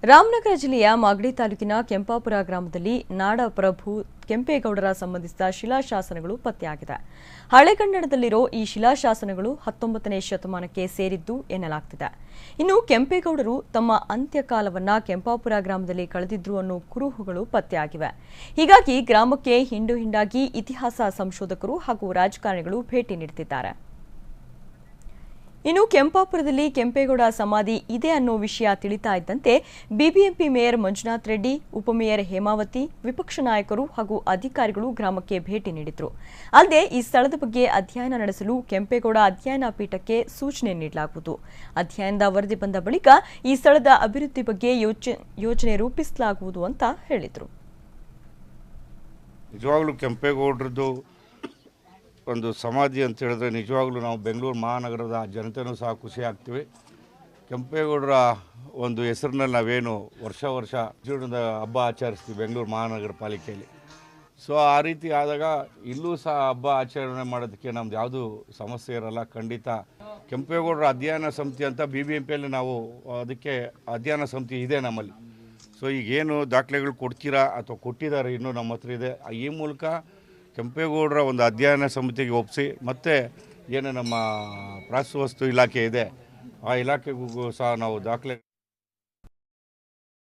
ರಾಮನಗರ ಜಿಲ್ಲೆಯ ಮಾಗಡಿ ತಾಲೂಕಿನ ಕೆಂಪಾಪುರ ಗ್ರಾಮದಲ್ಲಿ ನಾಡಪ್ರಭು ಕೆಂಪೇಗೌಡರ ಸಂಬಂಧಿಸಿದ ಶಿಲಾಶಾಸನಗಳು ಪತ್ತೆಯಾಗಿದೆ. ಹಳೆಗನ್ನಡದಲ್ಲಿರೋ ಈ ಶಿಲಾಶಾಸನಗಳು 19ನೇ ಶತಮಾನಕ್ಕೆ ಸೇರಿದ್ದು ಎನ್ನಲಾಗ್ತಿದೆ. ಇನ್ನು ಕೆಂಪೇಗೌಡರು ತಮ್ಮ ಅಂತ್ಯಕಾಲವನ್ನ ಕೆಂಪಾಪುರ ಗ್ರಾಮದಲ್ಲಿ ಕಳೆದಿದ್ರು ಅನ್ನೋ ಕುರುಹುಗಳು ಪತ್ತೆಯಾಗಿವೆ. ಹೀಗಾಗಿ ಗ್ರಾಮಕ್ಕೆ ಹಿಂಡು ಹಿಂಡಾಗಿ ಇತಿಹಾಸ ಸಂಶೋಧಕರು ಹಾಗೂ ರಾಜಕಾರಣಿಗಳು ಭೇಟಿ ನೀಡುತ್ತಿದ್ದಾರೆ. ಇನ್ನು ಕೆಂಪಾಪುರದಲ್ಲಿ ಕೆಂಪೇಗೌಡ ಸಮಾಧಿ ಇದೆ ಅನ್ನೋ ವಿಷಯ ತಿಳಿತಾ ಇದ್ದಂತೆ ಬಿಬಿಎಂಪಿ ಮೇಯರ್ ಮಂಜುನಾಥ್ ರೆಡ್ಡಿ, ಉಪಮೇಯರ್ ಹೇಮಾವತಿ, ವಿಪಕ್ಷ ನಾಯಕರು ಹಾಗೂ ಅಧಿಕಾರಿಗಳು ಗ್ರಾಮಕ್ಕೆ ಭೇಟಿ ನೀಡಿದ್ರು. ಅಲ್ಲದೆ ಈ ಸ್ಥಳದ ಬಗ್ಗೆ ಅಧ್ಯಯನ ನಡೆಸಲು ಕೆಂಪೇಗೌಡ ಅಧ್ಯಯನ ಪೀಠಕ್ಕೆ ಸೂಚನೆ ನೀಡಲಾಗುವುದು. ಅಧ್ಯಯನದ ವರದಿ ಬಂದ ಬಳಿಕ ಈ ಸ್ಥಳದ ಅಭಿವೃದ್ಧಿ ಬಗ್ಗೆ ಯೋಜನೆ ರೂಪಿಸಲಾಗುವುದು ಅಂತ ಹೇಳಿದರು. ನಿಜವಾಗ್ಲೂ ಕೆಂಪೇಗೌಡರದ್ದು ಒಂದು ಸಮಾಧಿ ಅಂತ ಹೇಳಿದ್ರೆ ನಿಜವಾಗ್ಲೂ ನಾವು ಬೆಂಗಳೂರು ಮಹಾನಗರದ ಜನತೆಯೂ ಸಹ ಖುಷಿ ಆಗ್ತೀವಿ. ಕೆಂಪೇಗೌಡರ ಒಂದು ಹೆಸರಿನಲ್ಲಿ ನಾವೇನು ವರ್ಷ ಜೀವನದ ಹಬ್ಬ ಆಚರಿಸ್ತೀವಿ ಬೆಂಗಳೂರು ಮಹಾನಗರ ಪಾಲಿಕೆಯಲ್ಲಿ. ಸೊ ಆ ರೀತಿ ಆದಾಗ ಇಲ್ಲೂ ಸಹ ಹಬ್ಬ ಆಚರಣೆ ಮಾಡೋದಕ್ಕೆ ನಮ್ದು ಯಾವುದೂ ಸಮಸ್ಯೆ ಇರಲ್ಲ. ಖಂಡಿತ ಕೆಂಪೇಗೌಡರ ಅಧ್ಯಯನ ಸಮಿತಿ ಅಂತ BBMPಯಲ್ಲಿ ನಾವು ಅದಕ್ಕೆ ಅಧ್ಯಯನ ಸಮಿತಿ ಇದೆ ನಮ್ಮಲ್ಲಿ. ಸೊ ಈಗೇನು ದಾಖಲೆಗಳು ಕೊಡ್ತೀರಾ ಅಥವಾ ಕೊಟ್ಟಿದ್ದಾರೆ ಇನ್ನೂ ನಮ್ಮ ಹತ್ರ ಇದೆ. ಈ ಮೂಲಕ ಕೆಂಪೇಗೌಡರ ಒಂದು ಅಧ್ಯಯನ ಸಮಿತಿಗೆ ಒಪ್ಪಿಸಿ ಮತ್ತು ಏನು ನಮ್ಮ ಪ್ರಾಚ್ಯವಸ್ತು ಇಲಾಖೆ ಇದೆ ಆ ಇಲಾಖೆಗೂ ಸಹ ನಾವು ದಾಖಲೆ